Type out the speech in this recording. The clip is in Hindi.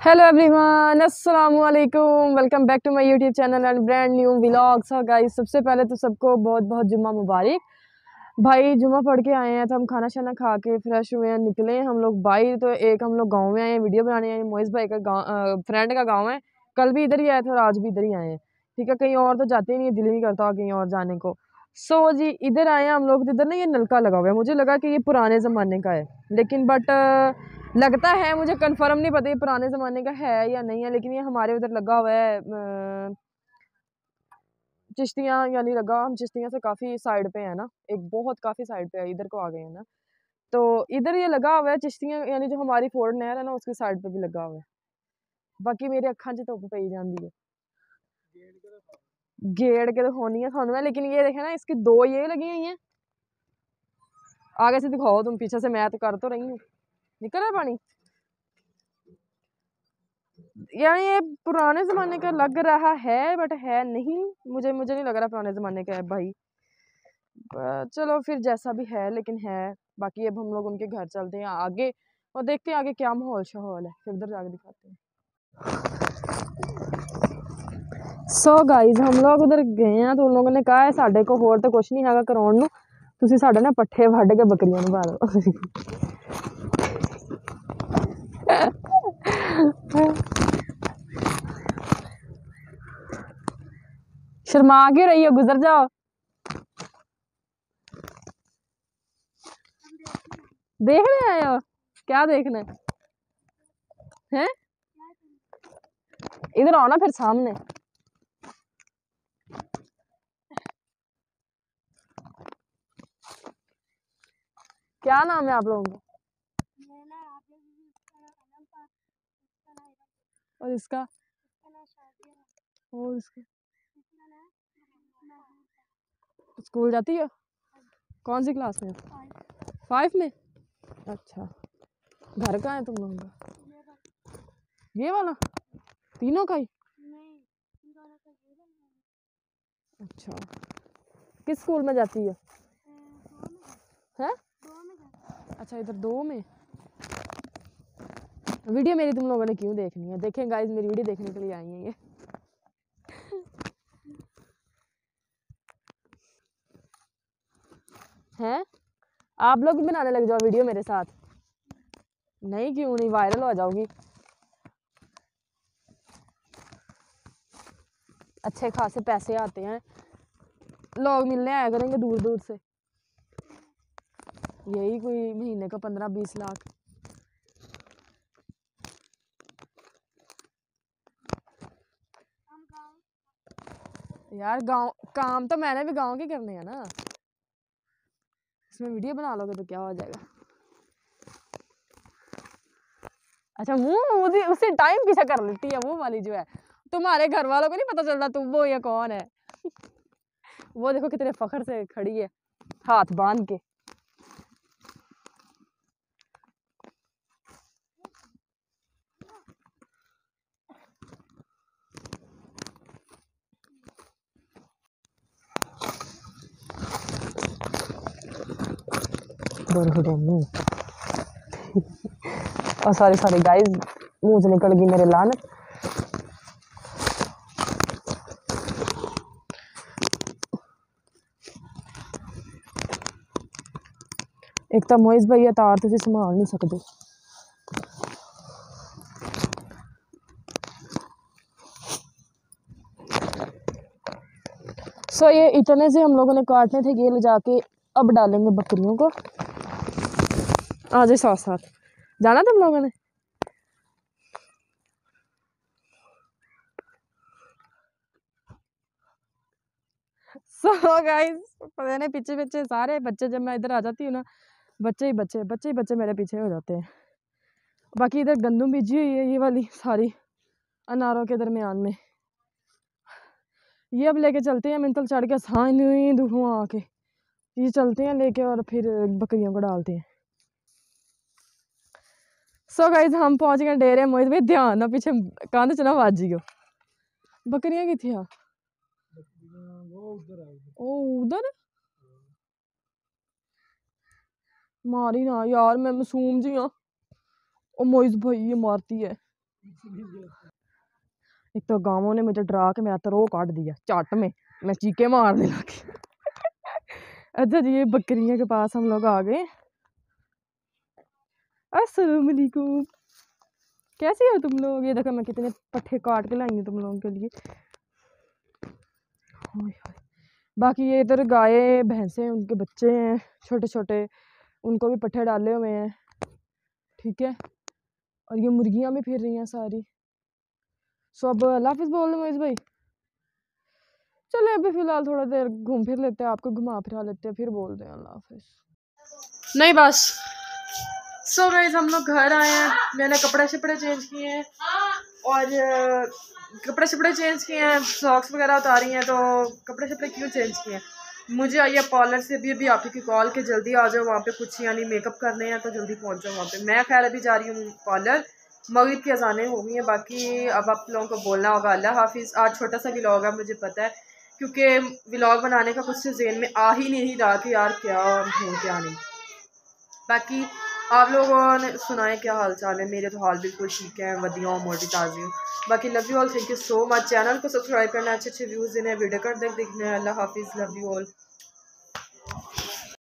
हेलो एवरीवन, अस्सलाम वालेकुम। Welcome back to my YouTube channel and brand new vlogs. Guys, सबसे पहले तो सबको बहुत बहुत जुम्मा मुबारक। भाई जुम्मा पढ़ के आए हैं तो हम खाना शाना खा के फ्रेश हुए हैं, निकले हैं हम लोग बाहर। तो एक हम लोग गांव में आए हैं, वीडियो बनाने आए हैं। मोइस भाई का गाँव, फ्रेंड का गाँव है। कल भी इधर ही आए थे और आज भी इधर ही आए हैं। ठीक है, कहीं और तो जाते ही नहीं, दिल ही नहीं करता कहीं और जाने को। सो जी, इधर आए हैं हम लोग। इधर ना ये नलका लगा हुआ है, मुझे लगा कि ये पुराने ज़माने का है, लेकिन बट लगता है, मुझे कंफर्म नहीं पता ये पुराने ज़माने का है या नहीं है। लेकिन ये हमारे उधर लगा हुआ है, चिश्तियाँ यानी लगा। हम चिश्तियाँ से काफ़ी साइड पे है ना, एक बहुत काफ़ी साइड पे है, इधर को आ गए हैं ना। तो इधर ये लगा हुआ है चिश्तियाँ, यानी जो हमारी फोर्ड नहर है ना, उसकी साइड पे भी लगा हुआ है। बाकी मेरे अखा च धुप पई जाती है, गेड़ के तो होनी है थानू है। लेकिन ये देखे ना, इसकी दो ये लगी हुई हैं। आगे से दिखाओ तुम, पीछे से मैं तो कर तो रही हूँ। निकल रहा है पानी, यानी ये पुराने ज़माने का लग रहा है बट है नहीं। मुझे नहीं लग रहा पुराने ज़माने का है भाई। चलो फिर जैसा भी है, लेकिन है। बाकी अब हम लोग उनके घर चलते हैं आगे और देखते हैं आगे क्या माहौल शहौल है, फिर उधर जाके दिखाते हैं। सो गाइज, हम लोग उधर गए हैं तो उन लोगों ने कहा है साढ़े को होर तो कुछ नहीं हैगा कराउण नूं, तुसीं साढ़े ना पट्ठे वढ के बकरियां नूं पा दो। शर्मा क्यों रही हो, गुजर जाओ। देखने आए हो? क्या देखना है? इधर आओ ना फिर सामने। क्या नाम है आप लोगों का? और इसका? और इसका? स्कूल जाती हो? कौन सी क्लास में? 5 में। अच्छा, घर कहाँ है तुम लोगों का? ये वाला तीनों का ही? अच्छा, किस स्कूल में जाती है? हैं? अच्छा, इधर 2 में। वीडियो मेरी तुम लोगों ने क्यों देखनी है? देखें गाइस, मेरी वीडियो देखने के लिए आई हैं ये। हैं? आप लोग भी बनाने लग जाओ वीडियो मेरे साथ। नहीं, क्यों नहीं, वायरल हो जाओगी। अच्छे खासे पैसे आते हैं, लोग मिलने आया करेंगे दूर दूर से। यही कोई महीने का 15-20 लाख। यार गांव काम तो मैंने भी गांव के करने हैं ना। इसमें वीडियो बना लोगे तो क्या हो जाएगा? अच्छा, मुंह उसी टाइम पीछे कर लेती है वो वाली जो है। तुम्हारे घर वालों को नहीं पता चलता तुम वो या कौन है। वो देखो कितने फखर से खड़ी है, हाथ बांध के। और सॉरी गाइस, मुंह से निकल गई मेरे लानत। एक तो मोइस भैया तार तुसीं संभाल नहीं सकते। सो ये इतने से हम लोगों ने काटने थे, ये ले जाके अब डालेंगे बकरियों को। आ जाए साथ साथ, जाना तुम लोगों ने? सो गाइस, पता नहीं पीछे पीछे सारे बच्चे, जब मैं इधर आ जाती हूँ ना, बच्चे ही बच्चे मेरे पीछे हो जाते हैं। बाकी इधर गंदम बीजी हुई है, ये वाली सारी अनारों के दरमियान में। ये अब लेके चलते हैं मिंतल चढ़ के, साइन दुखों आके ये चलते हैं लेके और फिर बकरियों को डालते हैं। सो गाइस, हम पहुंच गए डेरे। मोहित भाई ध्यान ना पीछे कंध च ना वाजी गो। बकरियां की थी? ओ उधर मारी ना यार, मैं मासूम जी हाँ। ओ मोइस भाई ये मारती है। एक तो गांवों ने मुझे डरा के मेरा तरो काट दिया चाट में, मैं चीखे मारने लगी। अच्छा जी, ये बकरियों के पास हम लोग आ गए। अस्सलाम वालेकुम, कैसे हो तुम लोग? ये देखो मैं कितने पट्टे काट के लाई हूँ तुम लोगों के लिए। हाय हाय। बाकी ये इधर गाय भैंसे उनके बच्चे हैं छोटे छोटे, उनको भी पट्टे डाले हुए हैं, ठीक है। और ये मुर्गियाँ भी फिर रही हैं सारी। सो अब अल्लाह हाफिज़ बोल रहे मोइज़ भाई। चले अभी फ़िलहाल थोड़ा देर घूम फिर लेते हैं, आपको घुमा फिरा लेते हैं, फिर बोलते हैं अल्लाह हाफिज़। नहीं बस सो गाइस हम लोग घर आए हैं, मैंने कपड़े शपड़े चेंज किए हैं और कपड़े शपड़े चेंज किए हैं, सॉक्स वगैरह उतारी हैं। तो कपड़े शपड़े क्यों चेंज किए हैं, मुझे आई है पार्लर से अभी आप ही की कॉल के जल्दी आ जाओ वहाँ पे, कुछ यानी मेकअप करने हैं तो जल्दी पहुँच जाओ वहाँ पे। मैं खैर अभी जा रही हूँ पार्लर, मगरिब की अज़ानें हो गई हैं। बाकी अब आप लोगों को बोलना होगा अल्लाह हाफिज़। आज छोटा सा व्लॉग है मुझे पता है, क्योंकि व्लॉग बनाने का कुछ ज़हन में आ ही नहीं रहा कि यार क्या हो क्या नहीं। बाकी आप लोगों ने सुनाए क्या हाल चाल है? मेरे तो हाल बिल्कुल ठीक है, वधिया हूँ, मोटी ताज़ी हूँ। बाकी love you all, thank you so much. Channel को सब्सक्राइब करना, अच्छे अच्छे व्यूज़ देने, वीडियो कर देखने। अल्लाह हाफिज़, लव यू ऑल।